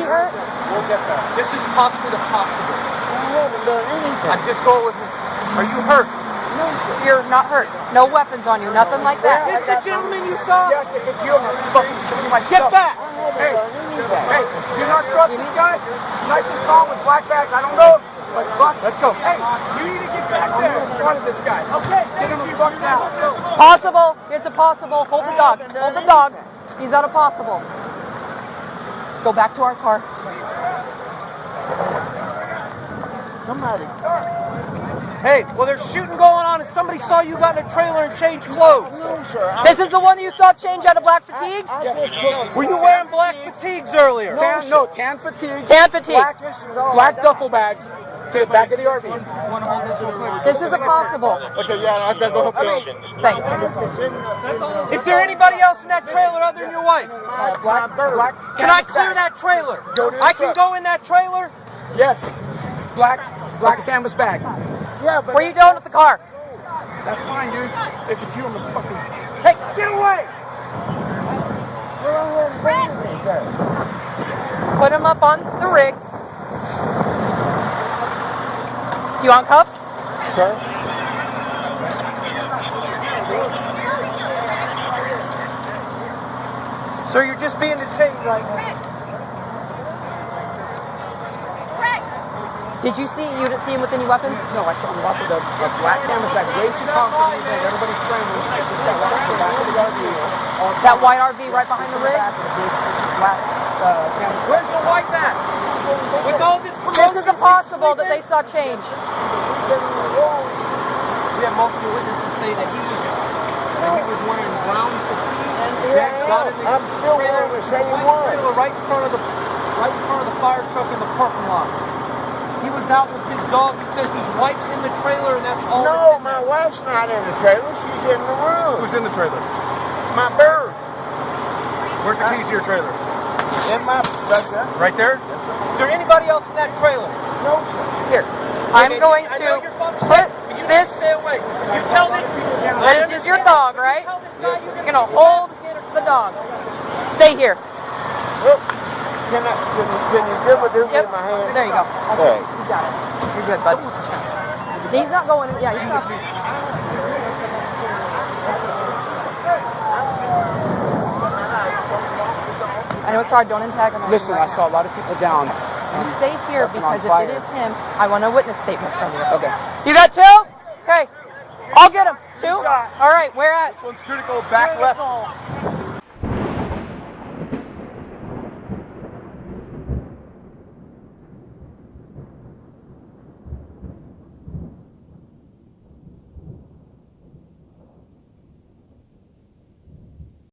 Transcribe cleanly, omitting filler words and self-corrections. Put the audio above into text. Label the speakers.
Speaker 1: he hurt?
Speaker 2: We'll get that. This is possibly the possible.
Speaker 3: I haven't done anything.
Speaker 2: I'm just going with me. Are you hurt?
Speaker 3: No, sir.
Speaker 1: You're not hurt. No weapons on you. Nothing like that.
Speaker 2: Is this the gentleman you saw?
Speaker 4: Yes, if it's you, I'm gonna fucking show you my
Speaker 2: Get
Speaker 4: stuff.
Speaker 2: back!
Speaker 4: Hey, hey, do you not trust this guy? Nice and calm with black bags. I don't know. But fuck.
Speaker 2: Let's go.
Speaker 4: Hey, you need to get back there in front of this guy. Okay. Get him the fuck down.
Speaker 1: Possible. It's a possible. Hold the dog. Hold the dog. He's on a possible. Go back to our car.
Speaker 3: Somebody.
Speaker 2: Hey, well, there's shooting going on, and somebody saw you got in a trailer and changed clothes.
Speaker 3: No, sir.
Speaker 1: This is the one that you saw change out of black fatigues?
Speaker 2: Were you wearing black fatigues earlier?
Speaker 4: Tan fatigues.
Speaker 1: Tan fatigues.
Speaker 4: Black duffel bags to the back of the RV.
Speaker 1: This is a possible.
Speaker 4: Okay, yeah, I've got to go hook up.
Speaker 1: Thank you.
Speaker 2: Is there anybody else in that trailer other than your wife?
Speaker 4: Black.
Speaker 2: Can I clear that trailer?
Speaker 4: Go to the
Speaker 2: I can
Speaker 4: truck.
Speaker 2: go in that trailer?
Speaker 4: Yes. Black canvas bag.
Speaker 3: Yeah, but
Speaker 1: What are you doing with the car?
Speaker 4: That's fine, dude. If it's you, I'm gonna fucking.
Speaker 2: Hey, get away!
Speaker 1: Put him up on the rig. Do you want cuffs?
Speaker 3: sir.
Speaker 2: Sir, you're just being detained right now.
Speaker 1: Did you didn't see him with any weapons?
Speaker 4: No, I saw him walk with a black canvas bag, way too confident. Everybody's scrambling. I just got walked to the back of the RV.
Speaker 1: That white RV right behind the rig?
Speaker 4: Black canvas.
Speaker 2: Where's the wife at? With all this commotion,
Speaker 1: This is impossible that they saw change.
Speaker 2: We have multiple witnesses say that he was wearing brown fatigue.
Speaker 3: I'm still willing to say he was.
Speaker 2: Right in front of the fire truck in the parking lot. He was out with his dog. He says his wife's in the trailer, and that's all.
Speaker 3: No, my wife's not in the trailer. She's in the room.
Speaker 4: Who's in the trailer?
Speaker 3: My bird.
Speaker 4: Where's the keys to your trailer?
Speaker 3: In my
Speaker 2: Right there? Is there anybody else in that trailer?
Speaker 3: No, sir.
Speaker 1: Here, I'm going
Speaker 2: I know
Speaker 1: to
Speaker 2: you're fucking
Speaker 1: put
Speaker 2: but you
Speaker 1: this.
Speaker 2: Stay away. You tell them.
Speaker 1: This is your dog, right?
Speaker 2: Tell this guy
Speaker 1: You're gonna hold the dog. Stay here.
Speaker 3: Look, can you give a dude in my hand?
Speaker 1: There you go.
Speaker 3: Okay.
Speaker 1: You got it. You're good, bud. He's not going in. Yeah, he's not. I know it's hard. Don't antagonize him.
Speaker 4: Listen,
Speaker 1: right
Speaker 4: I saw a lot of people down.
Speaker 1: You stay here because if it is him, I want a witness statement from you.
Speaker 4: Okay.
Speaker 1: You got two? Okay. I'll get him. Two? All right. Where at?
Speaker 2: This one's critical. Back left.